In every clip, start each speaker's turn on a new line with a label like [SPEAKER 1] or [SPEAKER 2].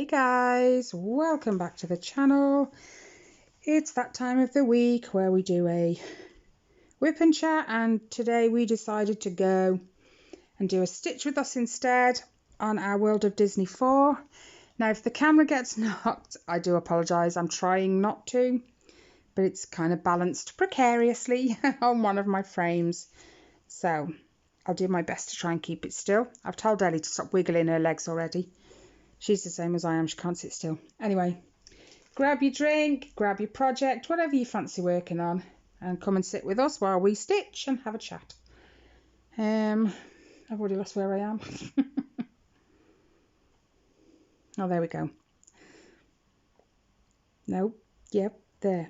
[SPEAKER 1] Hey guys, welcome back to the channel. It's that time of the week where we do a whip and chat, and today we decided to go and do a stitch with us instead on our World of Disney 4. Now if the camera gets knocked, I do apologise. I'm trying not to, but it's kind of balanced precariously on one of my frames, so I'll do my best to try and keep it still. I've told Ellie to stop wiggling her legs already. She's the same as I am, she can't sit still. Anyway, grab your drink, grab your project, whatever you fancy working on, and come and sit with us while we stitch and have a chat. I've already lost where I am. Oh, there we go. No, yep, there.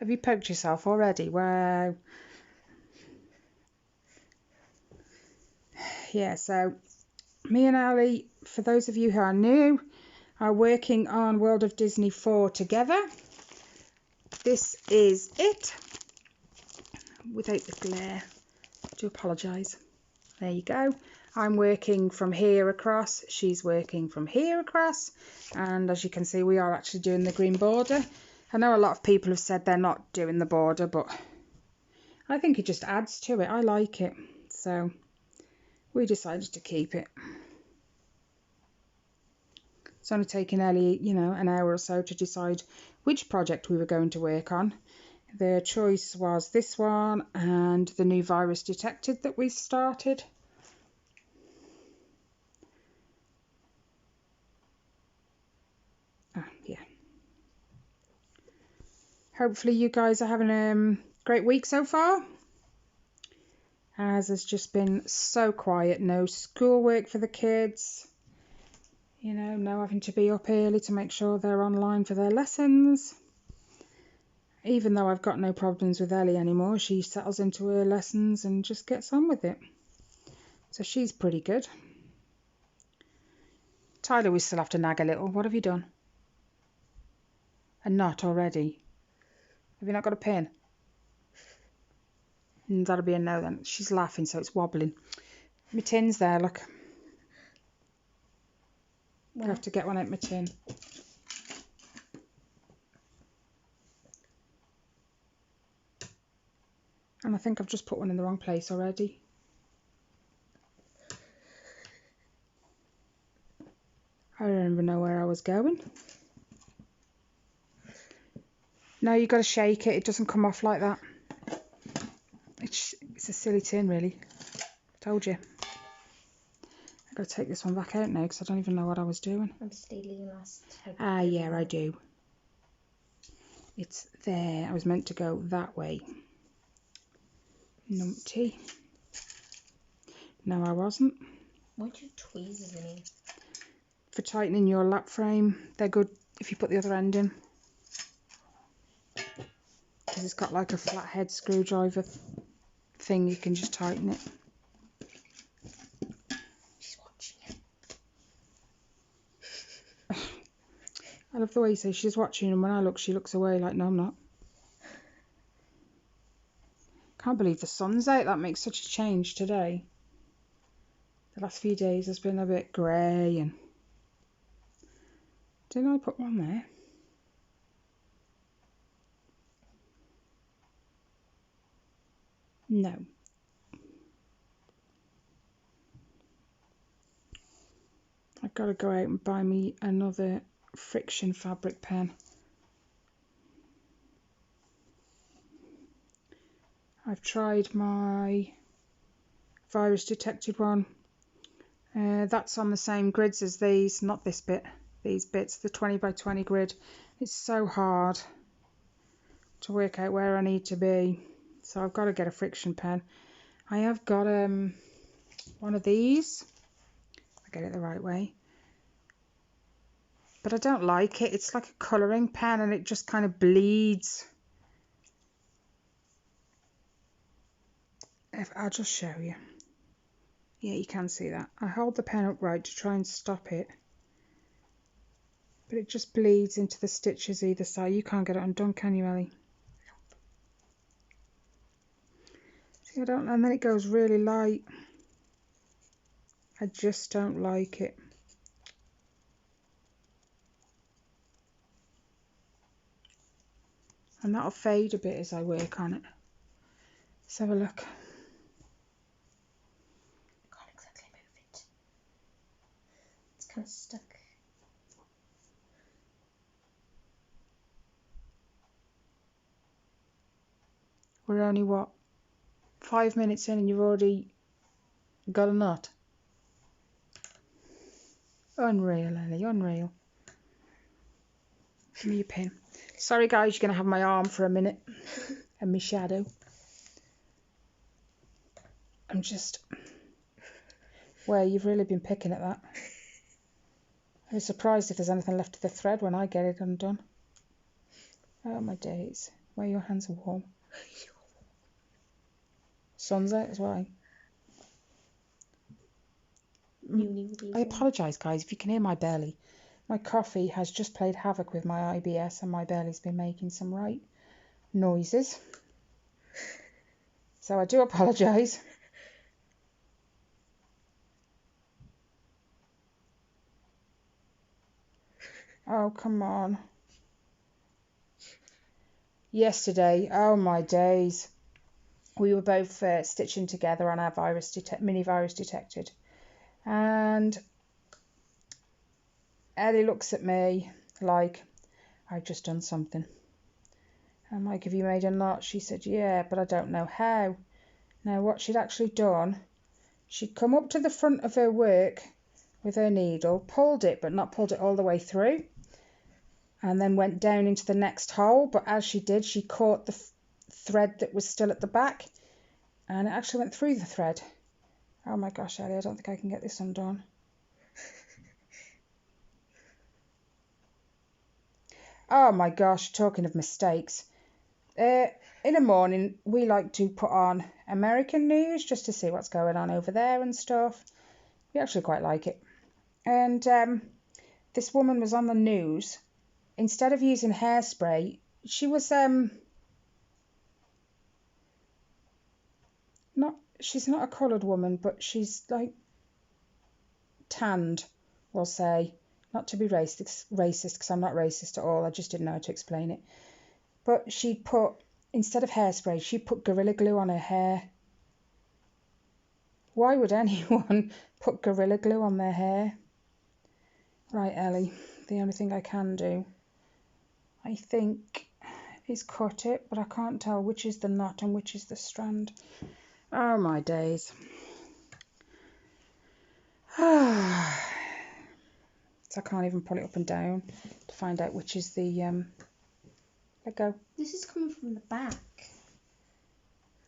[SPEAKER 1] Have you poked yourself already? Wow. Yeah, so me and Ali, for those of you who are new, are working on World of Disney 4 together. This is it, without the glare. I do apologise. There you go. I'm working from here across, she's working from here across, and as you can see we are actually doing the green border. I know a lot of people have said they're not doing the border, but I think it just adds to it. I like it, so we decided to keep it. It's only taken Ellie, an hour or so to decide which project we were going to work on. The choice was this one and the new virus detected that we started. Yeah. Hopefully you guys are having a great week so far, as has just been so quiet. No schoolwork for the kids, no having to be up early to make sure they're online for their lessons. Even though I've got no problems with Ellie anymore, she settles into her lessons and just gets on with it, so she's pretty good. Tyler, we still have to nag a little. What have you done? A knot already? Have you not got a pin? That'll be a no then. She's laughing, so it's wobbling. My tin's there, look. I have to get one out my tin. And I think I've just put one in the wrong place already. I don't even know where I was going. No, you've got to shake it. It doesn't come off like that. It's a silly tin, really. Told you. I've got to take this one back out now because I don't even know what I was doing.
[SPEAKER 2] I'm stealing last.
[SPEAKER 1] Ah, yeah, I do. It's there. I was meant to go that way. Numpty. No, I wasn't.
[SPEAKER 2] What do tweezers mean?
[SPEAKER 1] For tightening your lap frame. They're good if you put the other end in, because it's got like a flathead screwdriver thing. You can just tighten it.
[SPEAKER 2] She's watching it.
[SPEAKER 1] I love the way you say she's watching, and when I look, she looks away like, no, I'm not. Can't believe the sun's out. That makes such a change today. The last few days has been a bit grey, and didn't I put one there? No. I've got to go out and buy me another friction fabric pen. I've tried my virus detected one. That's on the same grids as these, not this bit, these bits, the 20 by 20 grid. It's so hard to work out where I need to be, so I've got to get a friction pen. I have got one of these. I get it the right way, but I don't like it. It's like a colouring pen and it just kind of bleeds. I'll just show you. Yeah, you can see that. I hold the pen upright to try and stop it, but it just bleeds into the stitches either side. You can't get it undone, can you, Ellie? See, I don't, and then it goes really light. I just don't like it. And that'll fade a bit as I work on it. Let's have a look.
[SPEAKER 2] Can't exactly move it. It's kind of stuck.
[SPEAKER 1] We're only, what, 5 minutes in and you've already got a knot? Unreal, Ellie, unreal. Give me your pin. Sorry, guys, you're going to have my arm for a minute. And my shadow. I'm just... Well, you've really been picking at that. I'm surprised if there's anything left of the thread when I get it undone. Oh, my days. Where your hands are warm. Sun's out as well. I apologise, guys, if you can hear my belly. My coffee has just played havoc with my IBS and my belly's been making some right noises. So I do apologise. Oh, come on. Yesterday, oh my days, we were both stitching together on our mini virus detected. And Ellie looks at me like, I've just done something. I'm like, have you made a knot? She said, yeah, but I don't know how. Now, what she'd actually done, she'd come up to the front of her work with her needle, pulled it, but not pulled it all the way through, and then went down into the next hole. But as she did, she caught the thread that was still at the back, and it actually went through the thread. Oh my gosh, Ellie, I don't think I can get this undone. Oh my gosh, talking of mistakes. In the morning, we like to put on American news just to see what's going on over there and stuff. We actually quite like it. And this woman was on the news. Instead of using hairspray, she was she's not a coloured woman, but she's like tanned, we'll say. Not to be racist, because I'm not racist at all. I just didn't know how to explain it. But she put, instead of hairspray, she put Gorilla Glue on her hair. Why would anyone put Gorilla Glue on their hair? Right, Ellie, the only thing I can do, I think, is cut it, but I can't tell which is the knot and which is the strand. Oh, my days. So I can't even pull it up and down to find out which is the... Let go.
[SPEAKER 2] This is coming from the back.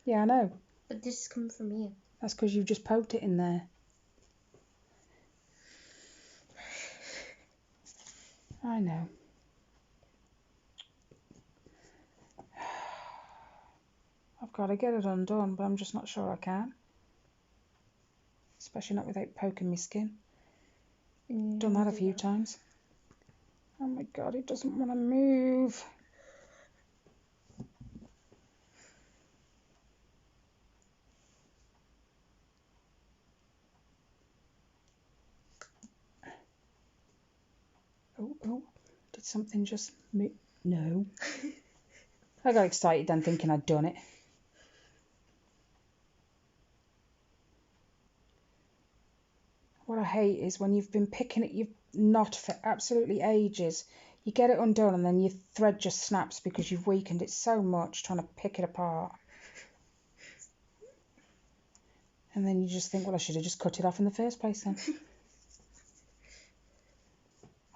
[SPEAKER 1] Yeah, I know.
[SPEAKER 2] But this is coming from here.
[SPEAKER 1] That's because you've just poked it in there. I know. I've got to get it undone, but I'm just not sure I can. Especially not without poking my skin. Done that a few times. Oh my god, it doesn't want to move. Oh, did something just move? No. I got excited then thinking I'd done it. What I hate is when you've been picking at your knot for absolutely ages, you get it undone and then your thread just snaps because you've weakened it so much trying to pick it apart. And then you just think, well, I should have just cut it off in the first place then.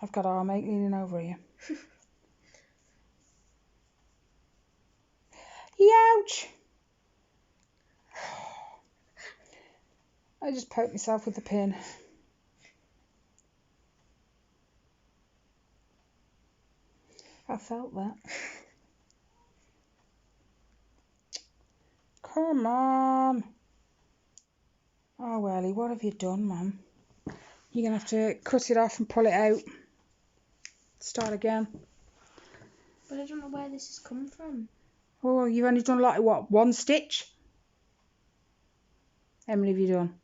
[SPEAKER 1] I've got our mate leaning over here. Ouch! I just poked myself with the pin. I felt that. Come on. Oh, Welly, what have you done, man? You're going to have to cut it off and pull it out. Start again.
[SPEAKER 2] But I don't know where this has come from.
[SPEAKER 1] Oh, you've only done like, what, 1 stitch? How many have you done?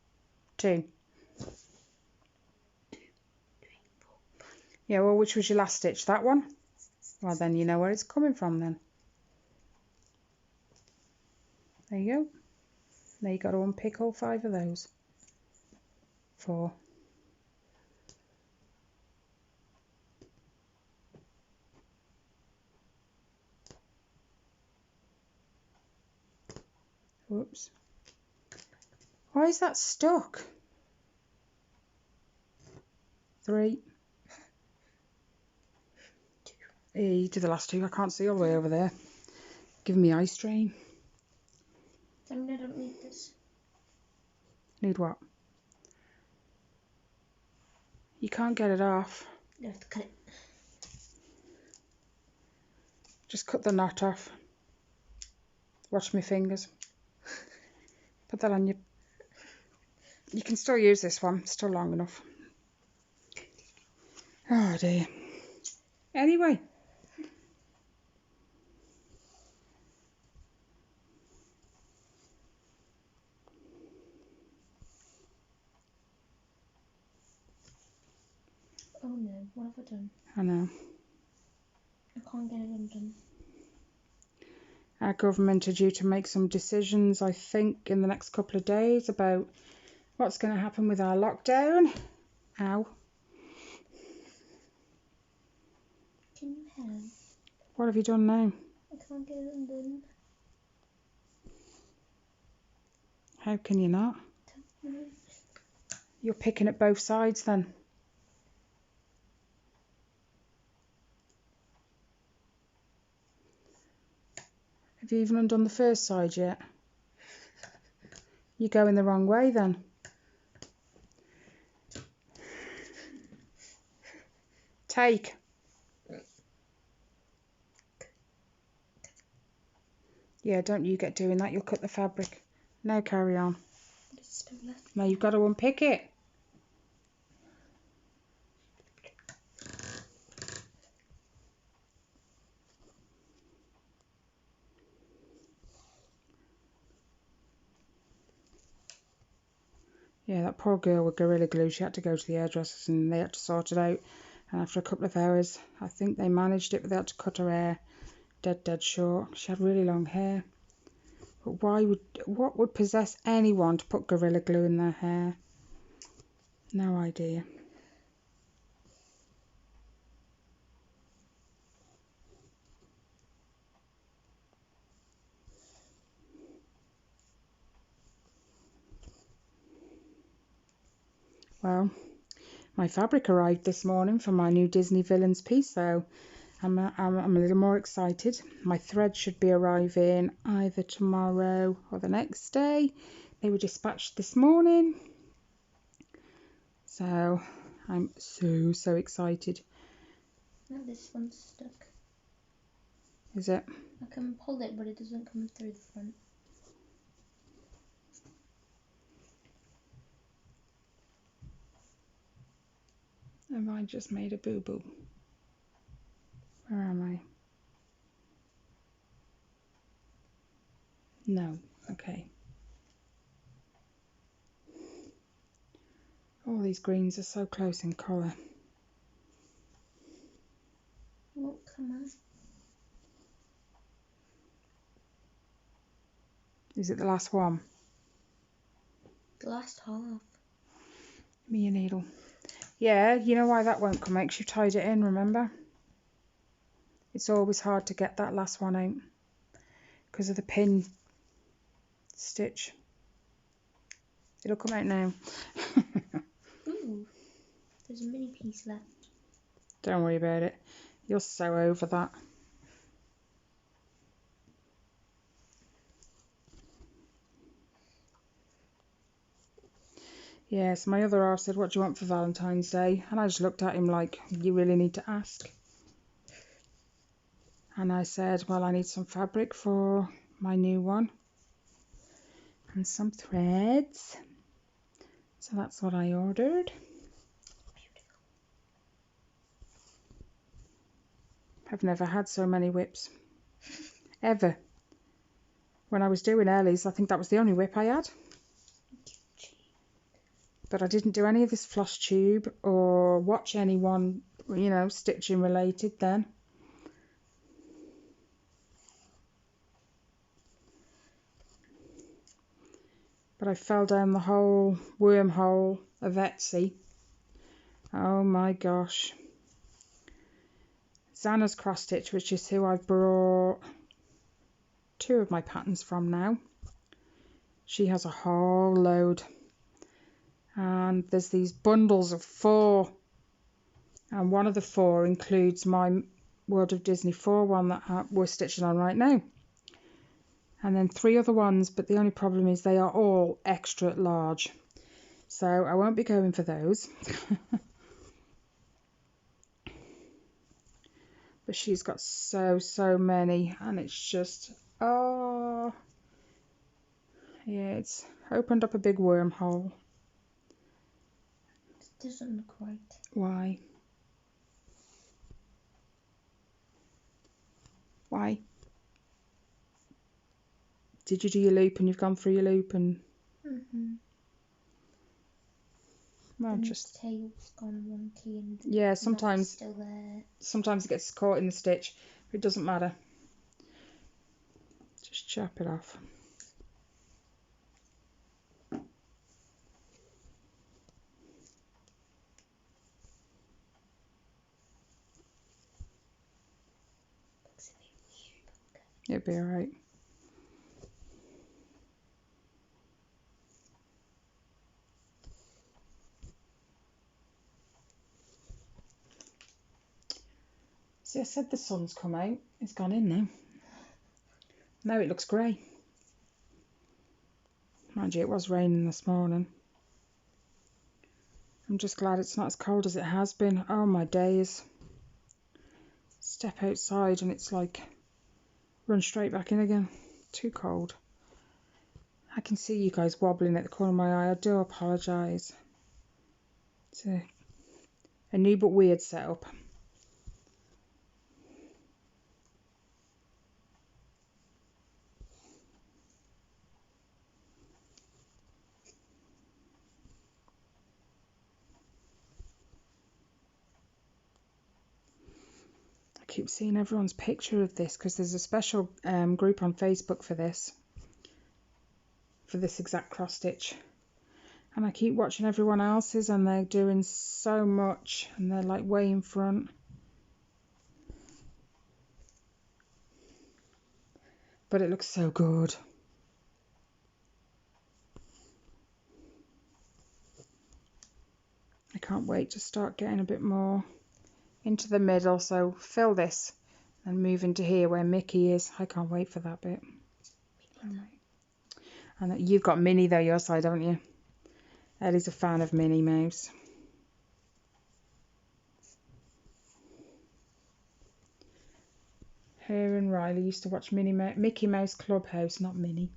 [SPEAKER 1] 2. Yeah, well, which was your last stitch? That one? Well, then you know where it's coming from then. There you go. Now you've got to unpick all 5 of those. 4. Whoops. Why is that stuck? 3. You did the last 2. I can't see all the way over there. Giving me eye strain.
[SPEAKER 2] I mean, I don't need this.
[SPEAKER 1] Need what? You can't get it off.
[SPEAKER 2] You have to cut it.
[SPEAKER 1] Just cut the knot off. Watch my fingers. Put that on your... You can still use this one. It's still long enough. Oh dear. Anyway.
[SPEAKER 2] Oh no, what have I done?
[SPEAKER 1] I know.
[SPEAKER 2] I can't get it undone.
[SPEAKER 1] Our government are due to make some decisions, I think, in the next couple of days about what's going to happen with our lockdown. Ow.
[SPEAKER 2] Can you help?
[SPEAKER 1] What have you done now?
[SPEAKER 2] I can't get it undone.
[SPEAKER 1] How can you not?
[SPEAKER 2] No.
[SPEAKER 1] You're picking at both sides then. Have you even undone the first side yet? You're going the wrong way then. Take. Yeah, don't you get doing that. You'll cut the fabric. Now carry on.
[SPEAKER 2] There's still left.
[SPEAKER 1] Now you've got to unpick it. Yeah, that poor girl with Gorilla Glue, she had to go to the hairdressers and they had to sort it out. And after a couple of hours, I think they managed it, but they had to cut her hair dead short. She had really long hair. But what would possess anyone to put Gorilla Glue in their hair? No idea. Well, my fabric arrived this morning for my new Disney Villains piece, so I'm a little more excited. My thread should be arriving either tomorrow or the next day. They were dispatched this morning. So I'm so excited.
[SPEAKER 2] No, this one's stuck.
[SPEAKER 1] Is it?
[SPEAKER 2] I can pull it, but it doesn't come through the front.
[SPEAKER 1] Have I just made a boo-boo? Where am I? No. Okay. All these greens are so close in colour.
[SPEAKER 2] Oh, come on.
[SPEAKER 1] Is it the last one?
[SPEAKER 2] The last half.
[SPEAKER 1] Me your needle. Yeah, you know why that won't come out? 'Cause you tied it in, remember? It's always hard to get that last one out because of the pin stitch. It'll come out now.
[SPEAKER 2] Ooh, there's a mini piece left.
[SPEAKER 1] Don't worry about it. You're so over that. Yes, my other half said, what do you want for Valentine's Day? And I just looked at him like, you really need to ask. And I said, well, I need some fabric for my new one. And some threads. So that's what I ordered. I've never had so many whips. Ever. When I was doing Ellie's, I think that was the only whip I had. But I didn't do any of this floss tube or watch anyone you know, stitching related then. But I fell down the whole wormhole of Etsy. Oh my gosh. Xana's Cross Stitch, which is who I've brought 2 of my patterns from now. She has a whole load. And there's these bundles of 4. And one of the 4 includes my World of Disney 4 one that we're stitching on right now. And then 3 other ones, but the only problem is they are all extra large. So I won't be going for those. But she's got so many, and it's just, oh, yeah, it's opened up a big wormhole.
[SPEAKER 2] It doesn't look right.
[SPEAKER 1] Why? Why? Did you do your loop and you've gone through your loop and... Well,
[SPEAKER 2] The
[SPEAKER 1] just...
[SPEAKER 2] tail's gone wonky and
[SPEAKER 1] Yeah, sometimes...
[SPEAKER 2] still there.
[SPEAKER 1] Sometimes it gets caught in the stitch. It doesn't matter. Just chop it off. It'll be alright. See, I said the sun's come out. It's gone in now. Now it looks grey. Mind you, it was raining this morning. I'm just glad it's not as cold as it has been. Oh my days. Step outside and it's like run straight back in again. Too cold. I can see you guys wobbling at the corner of my eye. I do apologise. It's a new but weird setup. I keep seeing everyone's picture of this because there's a special group on Facebook for this exact cross stitch, and I keep watching everyone else's and they're doing so much and they're like way in front, but it looks so good. I can't wait to start getting a bit more into the middle, so fill this and move into here where Mickey is. I can't wait for that bit. And you've got Minnie though, your side, haven't you? Ellie's a fan of Minnie Mouse. Her and Riley used to watch Mickey Mouse Clubhouse, not Minnie.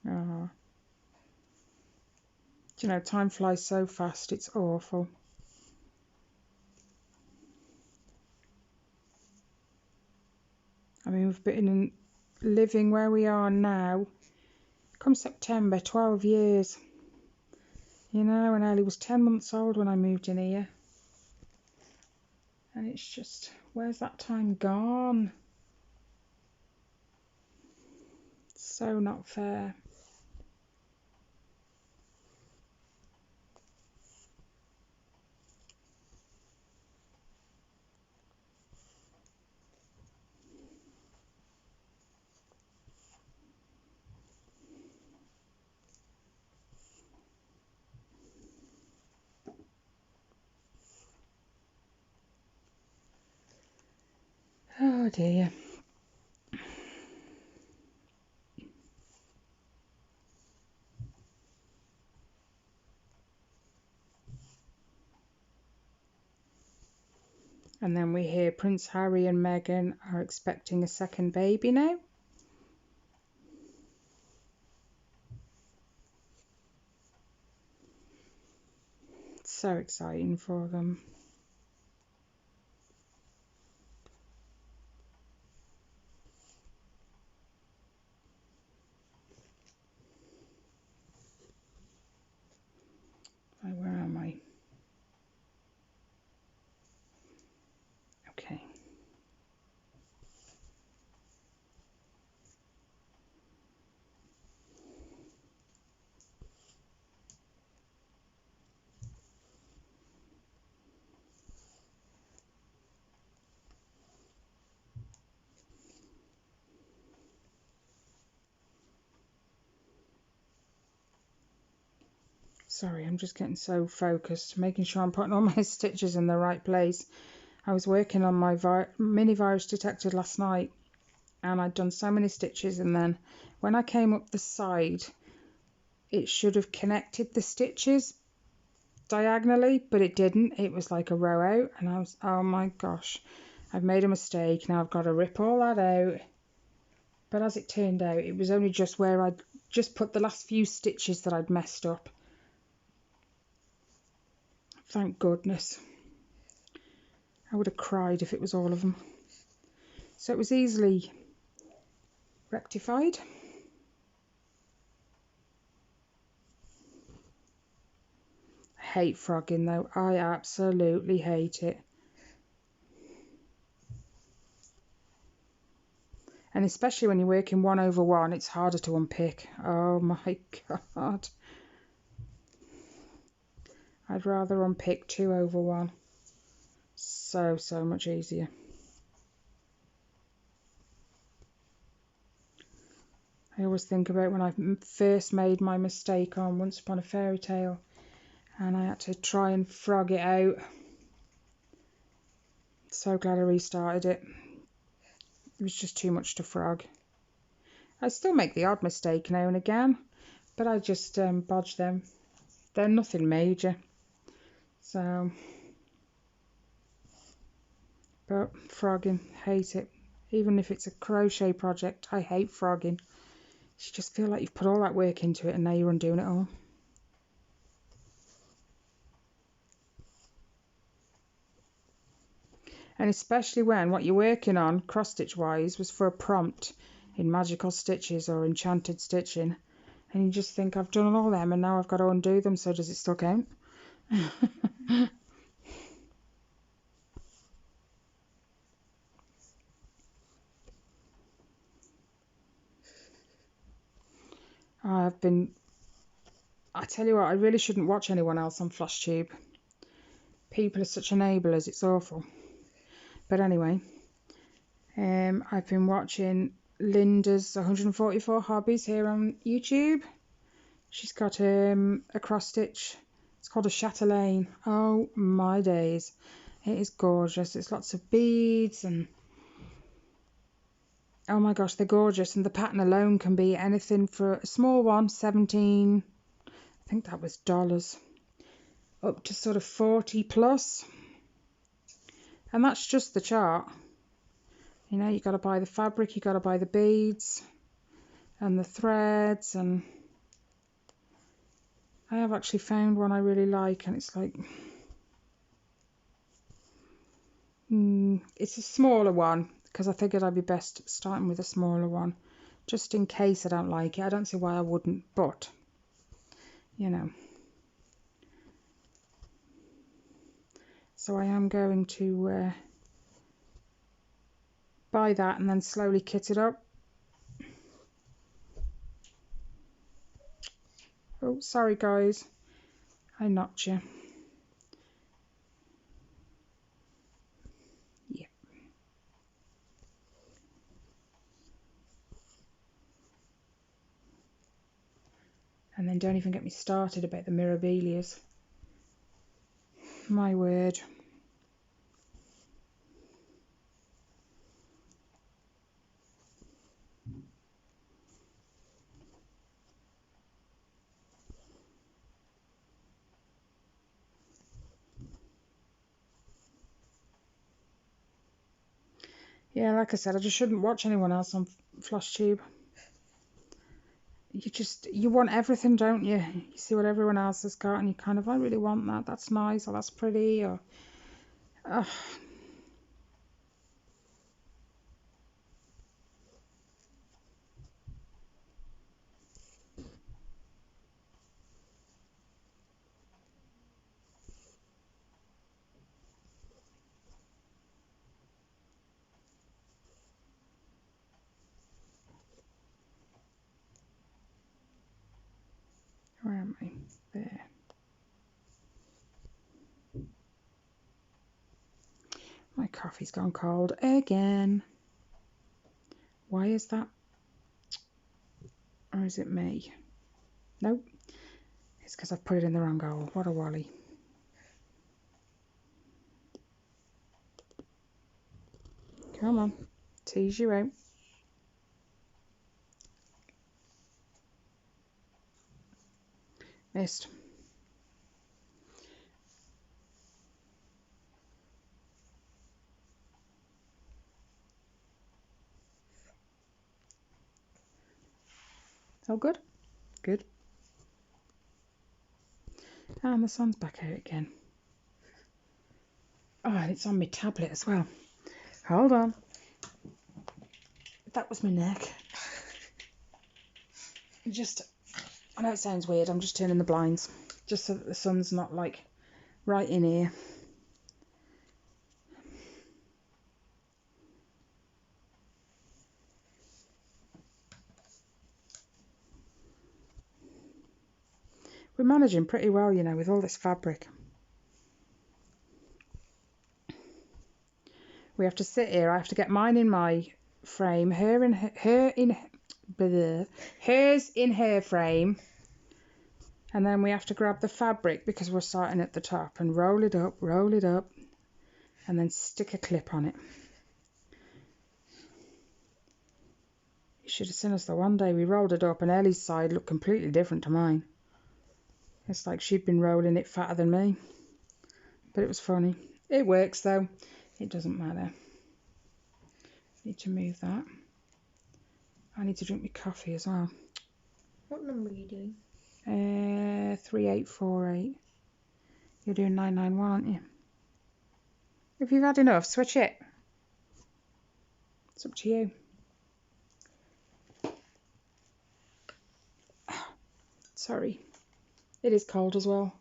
[SPEAKER 1] Oh. Do you know, time flies so fast, it's awful. I mean, we've been living where we are now, come September, 12 years. You know, and Ellie was 10 months old when I moved in here. And it's just, where's that time gone? It's so not fair. Oh dear. And then we hear Prince Harry and Meghan are expecting a second baby now. It's so exciting for them. Sorry, I'm just getting so focused, making sure I'm putting all my stitches in the right place. I was working on my mini virus detector last night, and I'd done so many stitches, and then when I came up the side, it should have connected the stitches diagonally, but it didn't. It was like a row out, and I was, oh my gosh, I've made a mistake. Now I've got to rip all that out. But as it turned out, it was only just where I'd just put the last few stitches that I'd messed up. Thank goodness. I would have cried if it was all of them. So it was easily rectified. I hate frogging though. I absolutely hate it. And especially when you're working 1/1, it's harder to unpick. Oh my God. I'd rather unpick 2/1. So much easier. I always think about when I first made my mistake on Once Upon a Fairy Tale, and I had to try and frog it out. So glad I restarted it. It was just too much to frog. I still make the odd mistake now and again, but I just bodge them. They're nothing major. So, but frogging, hate it. Even if it's a crochet project, I hate frogging. You just feel like you've put all that work into it and now you're undoing it all. And especially when what you're working on, cross stitch wise, was for a prompt in Magical Stitches or Enchanted Stitching, and you just think, I've done all them and now I've got to undo them, so does it still count? I tell you what, I really shouldn't watch anyone else on FlashTube. People are such enablers, it's awful. But anyway, I've been watching Linda's 144 Hobbies here on YouTube. She's got a cross stitch. It's called a chatelaine. Oh my days. It is gorgeous. It's lots of beads and oh my gosh, they're gorgeous. And the pattern alone can be anything for a small one, 17, I think that was dollars, up to sort of 40 plus. And that's just the chart. You know, you got to buy the fabric, you got to buy the beads and the threads. And I have actually found one I really like, and it's like, it's a smaller one because I figured I'd be best starting with a smaller one just in case I don't like it. I don't see why I wouldn't, but you know. So I am going to buy that and then slowly kit it up. Oh, sorry guys, I knocked you. Yeah. And then don't even get me started about the Mirabilias. My word. Yeah, like I said, I just shouldn't watch anyone else on FlashTube. You want everything, don't you? You see what everyone else has got and you kind of, I really want that. That's nice, or that's pretty, or... Where am I? There. My coffee's gone cold again. Why is that? Or is it me? Nope. It's because I've put it in the wrong hole. What a wally. Come on. Tease you out. Missed. Oh, good. Good. And the sun's back out again. Oh, and it's on my tablet as well. Hold on. That was my neck. I know it sounds weird, I'm just turning the blinds. Just so that the sun's not like right in here. We're managing pretty well, you know, with all this fabric. We have to sit here. I have to get mine in my frame, hers in her frame, and then we have to grab the fabric because we're starting at the top and roll it up, and then stick a clip on it. You should have seen us the one day we rolled it up and Ellie's side looked completely different to mine. It's like she'd been rolling it fatter than me. But it was funny. It works though. It doesn't matter. Need to move that. I need to drink my coffee as well.
[SPEAKER 2] What number are you doing?
[SPEAKER 1] 3848. You're doing 991, aren't you? If you've had enough, switch it. It's up to you. Sorry. It is cold as well.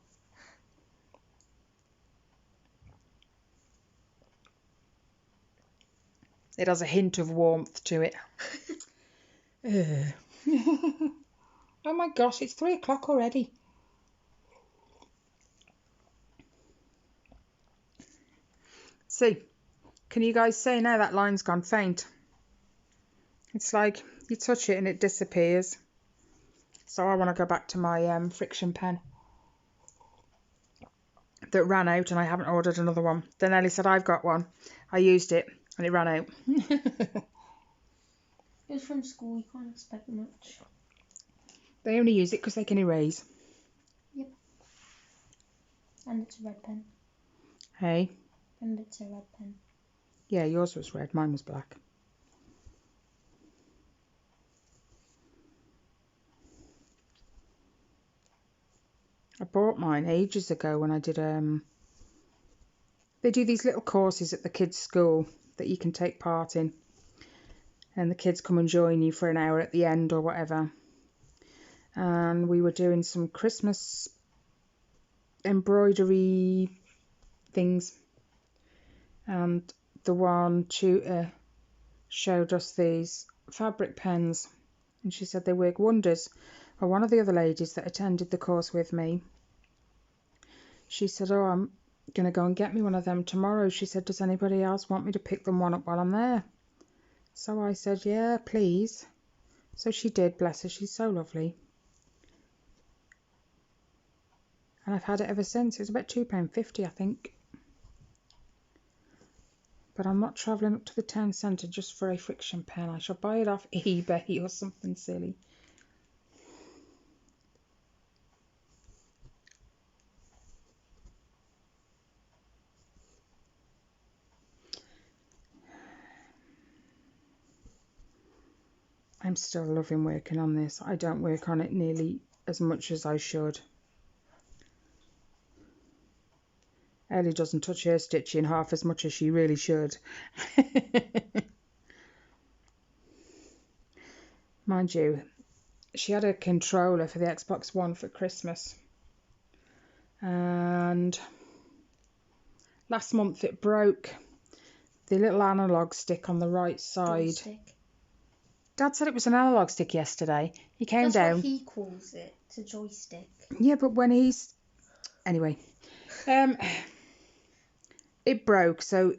[SPEAKER 1] It has a hint of warmth to it. Oh my gosh, it's 3 o'clock already. See, can you guys see now that line's gone faint? It's like you touch it and it disappears. So I want to go back to my friction pen that ran out and I haven't ordered another one. Then Ellie said, I've got one. I used it and it ran out.
[SPEAKER 2] It's from school, you can't expect much.
[SPEAKER 1] They only use it because they can erase.
[SPEAKER 2] Yep. And it's a red pen.
[SPEAKER 1] Hey?
[SPEAKER 2] And it's a red pen.
[SPEAKER 1] Yeah, yours was red, mine was black. I bought mine ages ago when I did, they do these little courses at the kids' school that you can take part in. And the kids come and join you for an hour at the end or whatever. And we were doing some Christmas embroidery things. And the one tutor showed us these fabric pens. And she said they work wonders. Well, one of the other ladies that attended the course with me, she said, oh, I'm going to go and get me one of them tomorrow. She said, does anybody else want me to pick them one up while I'm there? So I said, yeah, please. So she did, bless her. She's so lovely. And I've had it ever since. It was about £2.50, I think. But I'm not travelling up to the town centre just for a friction pen. I shall buy it off eBay or something silly. I'm still loving working on this. I don't work on it nearly as much as I should. Ellie doesn't touch her stitching half as much as she really should. Mind you, she had a controller for the Xbox One for Christmas. And last month it broke the little analog stick on the right side.
[SPEAKER 2] Joystick.
[SPEAKER 1] Dad said it was an analog stick yesterday. He came down.
[SPEAKER 2] That's what he calls it. It's a joystick.
[SPEAKER 1] Yeah, but when he's... Anyway. It broke, so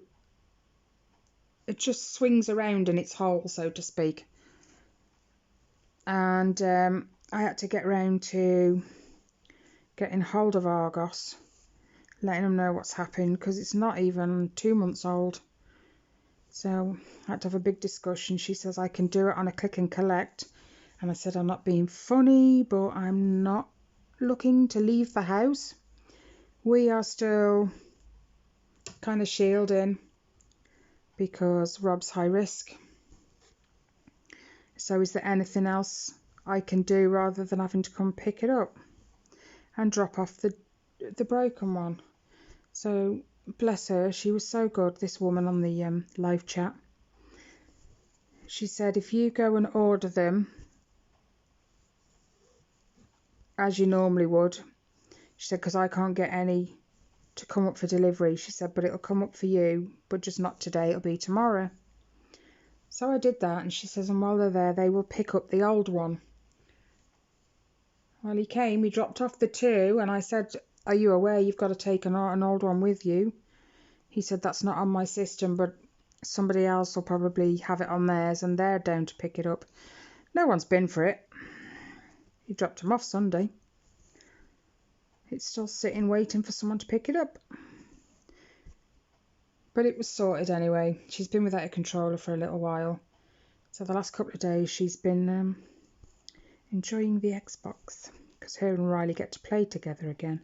[SPEAKER 1] it just swings around in its hole, so to speak. And I had to get round to getting hold of Argos, letting them know what's happened, because it's not even 2 months old. So I had to have a big discussion. She says I can do it on a click and collect. And I said I'm not being funny, but I'm not looking to leave the house. We are still kind of shielding because Rob's high risk. So is there anything else I can do rather than having to come pick it up and drop off the broken one? So bless her, she was so good, this woman on the live chat. She said if you go and order them as you normally would, she said, because I can't get any to come up for delivery. She said, but it'll come up for you, but just not today, it'll be tomorrow. So I did that, and she says, and while they're there, they will pick up the old one. Well, he came, he dropped off the two, and I said, are you aware you've got to take an old one with you? He said, that's not on my system, but somebody else will probably have it on theirs, and they're down to pick it up. No one's been for it. He dropped them off Sunday. It's still sitting waiting for someone to pick it up. But it was sorted anyway. She's been without a controller for a little while. So the last couple of days she's been enjoying the Xbox, because her and Riley get to play together again.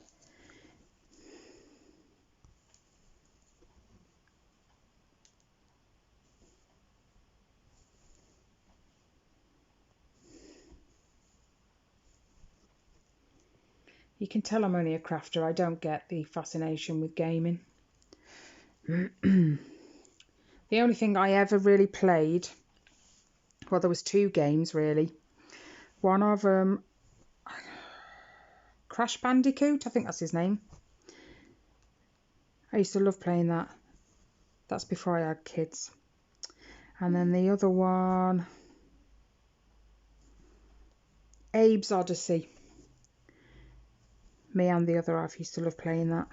[SPEAKER 1] You can tell I'm only a crafter. I don't get the fascination with gaming. The only thing I ever really played, well, there was two games really. One of them, Crash Bandicoot, I think that's his name. I used to love playing that. That's before I had kids. And then the other one, Abe's Odyssey. Me and the other half used to love playing that.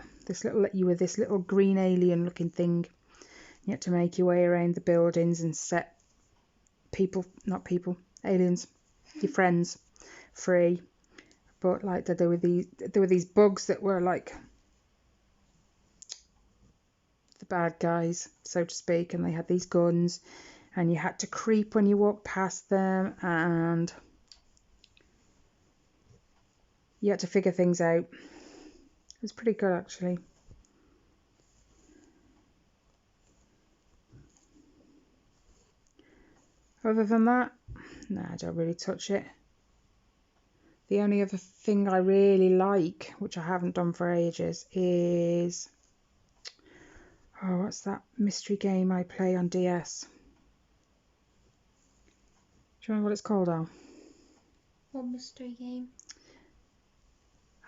[SPEAKER 1] You were this little green alien looking thing. You had to make your way around the buildings and set aliens, your friends, free. But like there were these bugs that were like the bad guys, so to speak, and they had these guns, and you had to creep when you walked past them, and you had to figure things out. It was pretty good actually. Other than that, no, I don't really touch it. The only other thing I really like, which I haven't done for ages, is, oh, what's that mystery game I play on DS? Do you remember what it's called, Al?
[SPEAKER 2] What mystery game?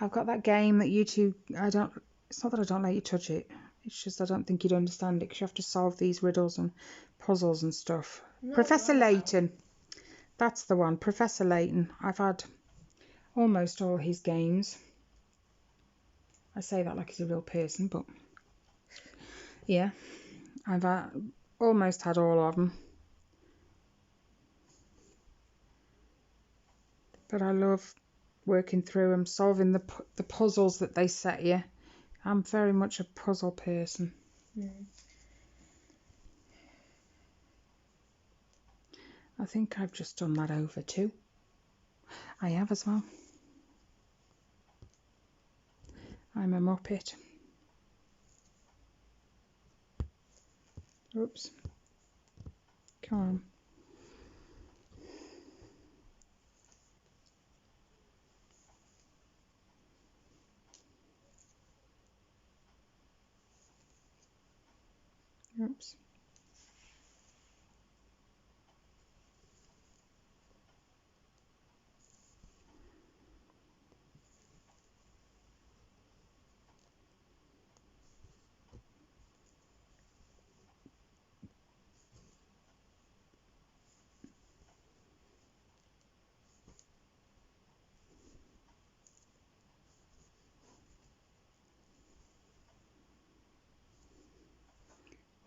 [SPEAKER 1] I've got that game that you two, it's not that I don't let you touch it. It's just I don't think you'd understand it, because you have to solve these riddles and puzzles and stuff.
[SPEAKER 2] No,
[SPEAKER 1] Professor
[SPEAKER 2] no.
[SPEAKER 1] Layton. That's the one, Professor Layton. I've had almost all his games. I say that like he's a real person, but yeah, I've almost had all of them. But I love working through them, solving the puzzles that they set you. I'm very much a puzzle person. I think I've just done that over too. I have as well. I'm a muppet. Oops. Come on. Oops.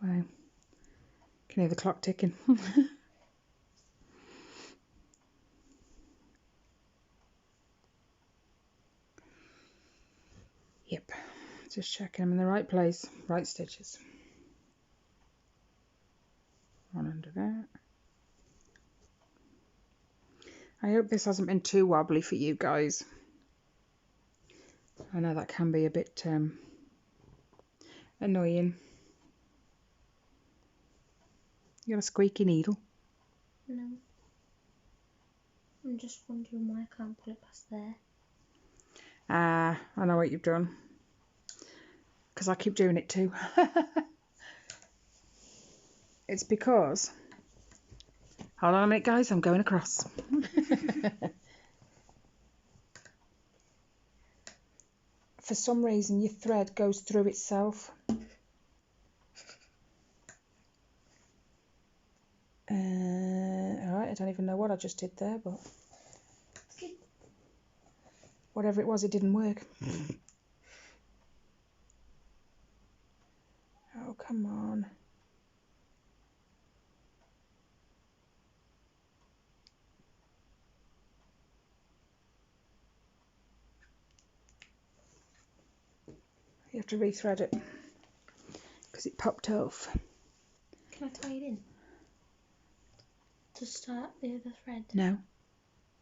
[SPEAKER 1] Wow. Can hear the clock ticking. Just checking them in the right place. Right stitches. One under there. I hope this hasn't been too wobbly for you guys. I know that can be a bit annoying. You got a squeaky needle?
[SPEAKER 2] No. I'm just wondering why I can't pull it past there.
[SPEAKER 1] Ah, I know what you've done. Because I keep doing it too. It's because... Hold on a minute, guys. I'm going across. For some reason, your thread goes through itself. Alright, I don't even know what I just did there, but... Whatever it was, it didn't work. Oh, come on. You have to rethread it because it popped off.
[SPEAKER 2] Can I tie it in? To start the other thread?
[SPEAKER 1] No,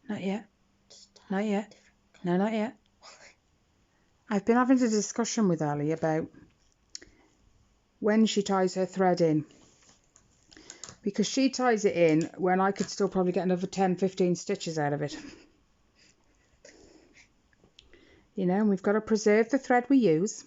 [SPEAKER 1] not yet. Not yet. No, not yet. I've been having a discussion with Ali about when she ties her thread in. Because she ties it in when I could still probably get another 10-15 stitches out of it. You know, and we've got to preserve the thread we use.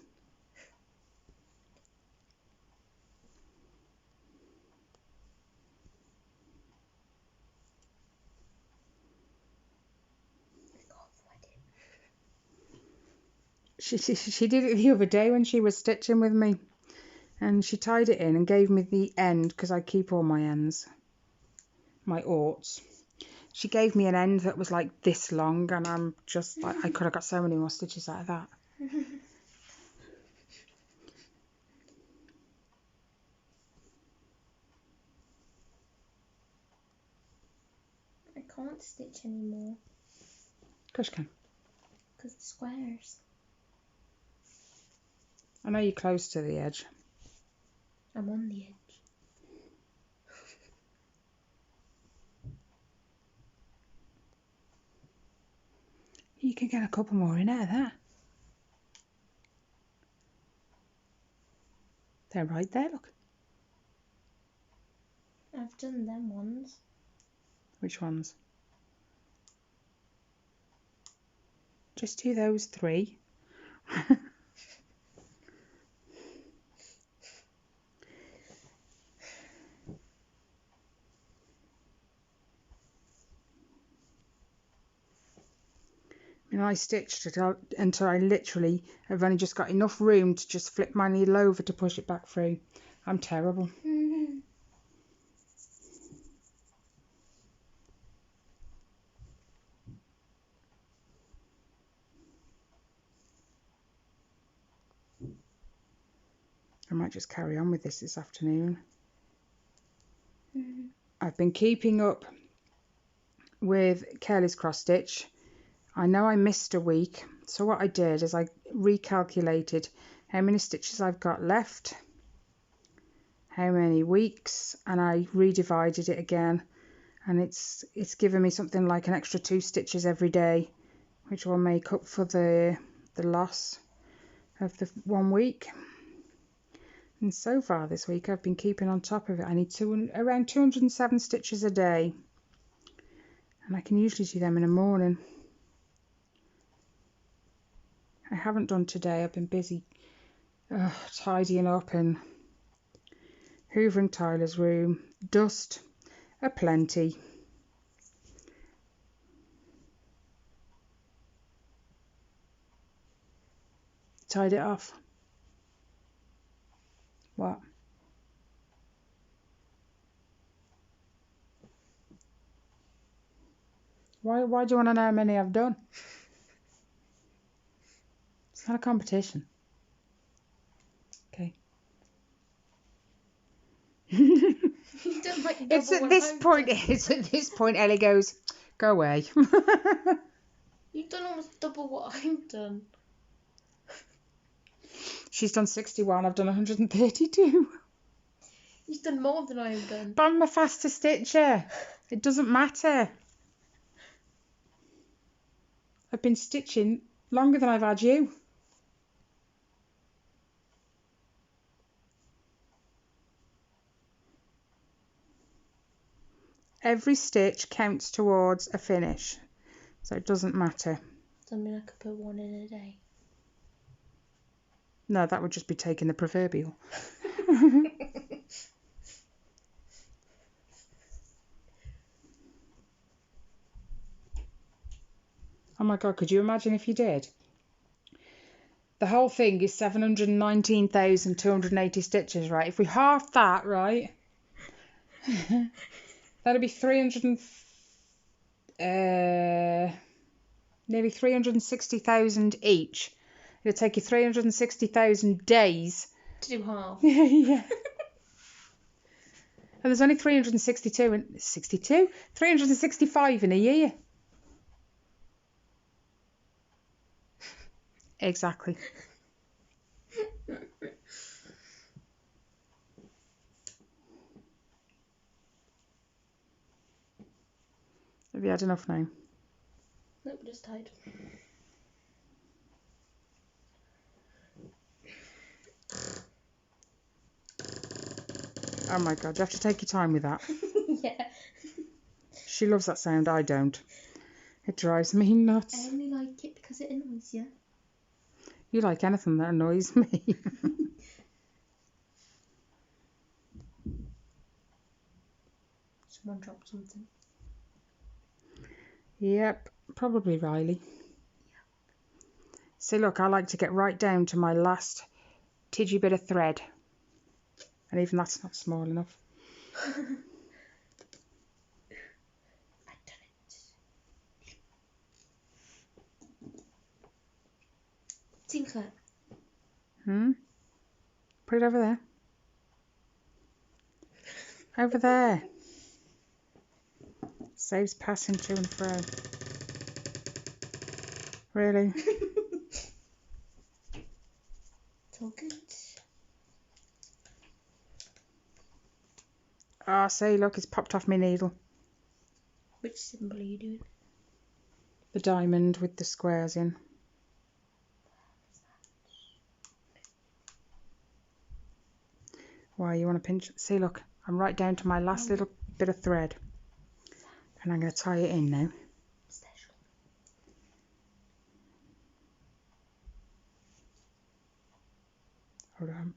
[SPEAKER 1] She did it the other day when she was stitching with me. And she tied it in and gave me the end, because I keep all my ends. My aughts. She gave me an end that was like this long, and I'm just like, I could have got so many more stitches out of that.
[SPEAKER 2] I can't stitch anymore.
[SPEAKER 1] Of course you can.
[SPEAKER 2] Because the squares.
[SPEAKER 1] I know you're close to the edge.
[SPEAKER 2] I'm on the edge.
[SPEAKER 1] You can get a couple more in out of that. They're right there, look.
[SPEAKER 2] I've done them ones.
[SPEAKER 1] Which ones? Just do those 3. And I stitched it out until I literally have only just got enough room to just flip my needle over to push it back through. I'm terrible. I might just carry on with this afternoon. I've been keeping up with Careless Cross Stitch. I know I missed a week, so what I did is I recalculated how many stitches I've got left, how many weeks, and I redivided it again, and it's given me something like an extra 2 stitches every day, which will make up for the loss of the 1 week. And so far this week I've been keeping on top of it. I need around 207 stitches a day, and I can usually do them in the morning. I haven't done today. I've been busy tidying up and hoovering Tyler's room. Dust aplenty. Tied it off. What? Why do you want to know how many I've done? It's not a competition. Okay. It's at this point Ellie goes, go away.
[SPEAKER 2] You've done almost double what I've done.
[SPEAKER 1] She's done 61, I've done 132.
[SPEAKER 2] You've done more than I have done.
[SPEAKER 1] But I'm a faster stitcher. It doesn't matter. I've been stitching longer than I've had you. Every stitch counts towards a finish, so it doesn't matter.
[SPEAKER 2] Does that mean I could put one in a day?
[SPEAKER 1] No, that would just be taking the proverbial. Oh my God, could you imagine if you did? The whole thing is 719,280 stitches, right? If we half that, right, that'd be nearly 360,000 each. It'd take you 360,000 days
[SPEAKER 2] To do half.
[SPEAKER 1] yeah. And there's only 365 in a year. Exactly. Have you had enough now?
[SPEAKER 2] Nope, just tied.
[SPEAKER 1] Oh my God, you have to take your time with that.
[SPEAKER 2] Yeah.
[SPEAKER 1] She loves that sound, I don't. It drives me nuts.
[SPEAKER 2] I only like it because it annoys you.
[SPEAKER 1] You like anything that annoys me.
[SPEAKER 2] Someone dropped something.
[SPEAKER 1] Yep, probably Riley. See, look, I like to get right down to my last tidgy bit of thread. And even that's not small enough.
[SPEAKER 2] I've done it. Tinkler.
[SPEAKER 1] Put it over there. Over there. Saves passing to and fro. Really?
[SPEAKER 2] It's all good.
[SPEAKER 1] Ah, see, look, it's popped off my needle.
[SPEAKER 2] Which symbol are you doing?
[SPEAKER 1] The diamond with the squares in. Why, you want to pinch? See, look, I'm right down to my last little bit of thread. And I'm going to tie it in now.
[SPEAKER 2] Special.
[SPEAKER 1] Hold on.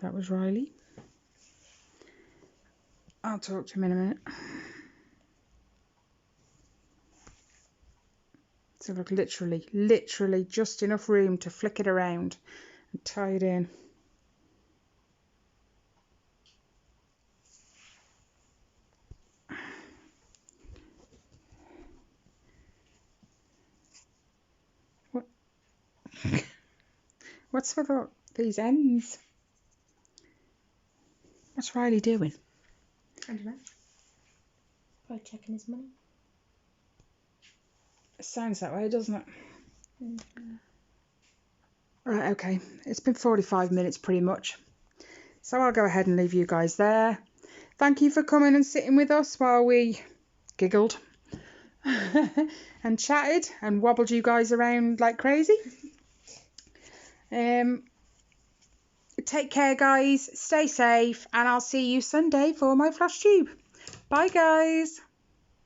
[SPEAKER 1] That was Riley. I'll talk to him in a minute. So look, literally just enough room to flick it around and tie it in. What? What's with all these ends? What's Riley doing?
[SPEAKER 2] I don't know. Probably checking his money.
[SPEAKER 1] It sounds that way, doesn't it?
[SPEAKER 2] Mm-hmm.
[SPEAKER 1] Right, okay. It's been 45 minutes pretty much. So I'll go ahead and leave you guys there. Thank you for coming and sitting with us while we giggled and chatted and wobbled you guys around like crazy. Take care, guys. Stay safe, and I'll see you Sunday for my flash tube. Bye, guys.